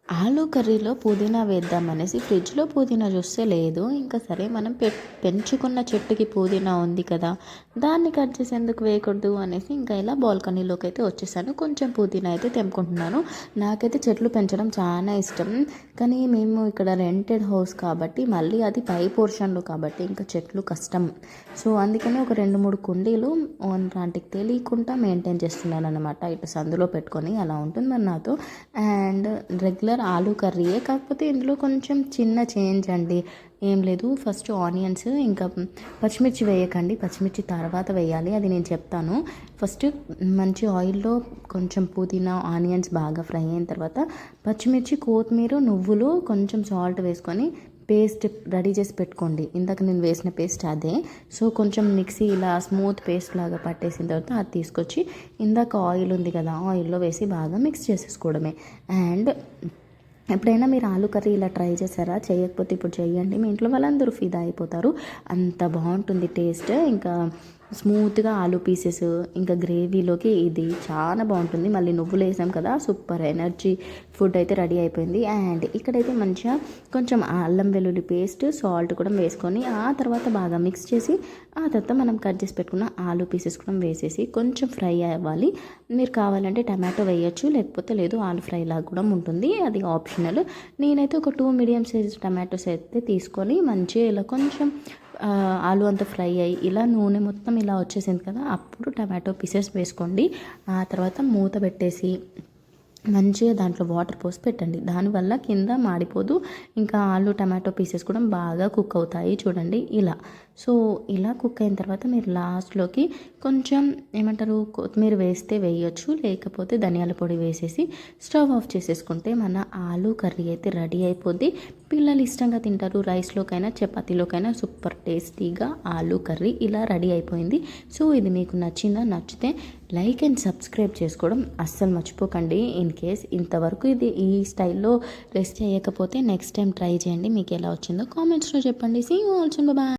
ఆలు కర్రీలో పుదీనా వేద్దామనేసి ఫ్రిడ్జ్‌లో పుదీనా చూస్తే లేదు. ఇంకా సరే మనం పెంచుకున్న చెట్టుకి పుదీనా ఉంది కదా! దాన్ని కట్ చేసి ఎందుకు వేయకూడదు అనేసి ఇంకా ఇలా బాల్కనీలోకైతే వచ్చేసాను. కొంచెం పుదీనా అయితే తెంపుకుంటున్నాను. నాకైతే చెట్లు పెంచడం చాలా ఇష్టం. కానీ మేము ఇక్కడ రెంటెడ్ హౌస్ కాబట్టి మళ్ళీ అది పై పోర్షన్‌లో కాబట్టి ఇంకా చెట్లు కష్టం. సో, అందుకని ఒక 2, 3 కుండీలు ఆంటీకి తెలియకుండా మెయింటైన్ చేస్తున్నాననమాట. ఇటు సందులో పెట్టుకొని అలా ఉంటుంది మరి నాతో. అండ్ రెగ్యులర్ ఆలు కర్రీయే, కాకపోతే ఇందులో కొంచెం చిన్న చేంజ్ అండి. ఏం లేదు, ఫస్ట్ ఆనియన్స్ ఇంకా పచ్చిమిర్చి వేయకండి, పచ్చిమిర్చి తర్వాత వేయాలి, అది నేను చెప్తాను. ఫస్ట్ మంచి ఆయిల్లో కొంచెం పుదీనా ఆనియన్స్ బాగా ఫ్రై అయిన తర్వాత పచ్చిమిర్చి కొత్తిమీర నువ్వులు కొంచెం సాల్ట్ వేసుకొని పేస్ట్ రెడీ చేసి పెట్టుకోండి. ఇందాక నేను వేసిన పేస్ట్ అదే. సో కొంచెం మిక్సీ ఇలా స్మూత్ పేస్ట్ లాగా పట్టేసిన తర్వాత అది తీసుకొచ్చి ఇందాక ఆయిల్ ఉంది కదా, ఆయిల్లో వేసి బాగా మిక్స్ చేసేసుకోవడమే. అండ్ ఎప్పుడైనా మీరు ఆలు కర్రీ ఇలా ట్రై చేశారా? చేయకపోతే ఇప్పుడు చేయండి, మీ ఇంట్లో వాళ్ళందరూ ఫిదా అయిపోతారు. అంత బాగుంటుంది టేస్ట్. ఇంకా స్మూత్గా ఆలు పీసెస్ ఇంకా గ్రేవీలోకి ఇది చాలా బాగుంటుంది. మళ్ళీ నువ్వులు వేసాం కదా, సూపర్ ఎనర్జీ ఫుడ్ అయితే రెడీ అయిపోయింది. అండ్ ఇక్కడైతే మంచిగా కొంచెం అల్లం వెల్లుల్లి పేస్ట్ సాల్ట్ కూడా వేసుకొని ఆ తర్వాత బాగా మిక్స్ చేసి ఆ తర్వాత మనం కట్ చేసి పెట్టుకున్న ఆలు పీసెస్ కూడా వేసేసి కొంచెం ఫ్రై అవ్వాలి. మీరు కావాలంటే టమాటో వేయచ్చు, లేకపోతే లేదు, ఆలు ఫ్రై లాగా కూడా ఉంటుంది, అది ఆప్షనల్. నేనైతే ఒక 2 మీడియం సైజ్ టమాటోస్ అయితే తీసుకొని మంచిగా ఇలా కొంచెం ఆలు అంతా ఫ్రై అయ్యి ఇలా నూనె మొత్తం ఇలా వచ్చేసింది కదా, అప్పుడు టమాటో పీసెస్ వేసుకోండి. ఆ తర్వాత మూత పెట్టేసి మంచిగా దాంట్లో వాటర్ పోసి పెట్టండి. దానివల్ల కింద మాడిపోదు, ఇంకా ఆలు టమాటో పీసెస్ కూడా బాగా కుక్ అవుతాయి. చూడండి ఇలా. సో ఇలా కుక్ అయిన తర్వాత మీరు లాస్ట్లోకి కొంచెం ఏమంటారు కొత్తిమీర వేస్తే వేయొచ్చు, లేకపోతే ధనియాల పొడి వేసేసి స్టవ్ ఆఫ్ చేసేసుకుంటే మన ఆలు కర్రీ అయితే రెడీ అయిపోద్ది. పిల్లలు ఇష్టంగా తింటారు. రైస్లోకైనా చపాతీలోకైనా సూపర్ టేస్టీగా ఆలు కర్రీ ఇలా రెడీ అయిపోయింది. సో ఇది మీకు నచ్చిందా? నచ్చితే లైక్ అండ్ సబ్స్క్రైబ్ చేసుకోవడం అస్సలు మర్చిపోకండి. ఇన్ కేస్ ఇంతవరకు ఇది ఈ స్టైల్లో రెసిపీ చేయకపోతే నెక్స్ట్ టైం ట్రై చేయండి. మీకు ఎలా వచ్చిందో కామెంట్స్లో చెప్పండి. See you also, bye.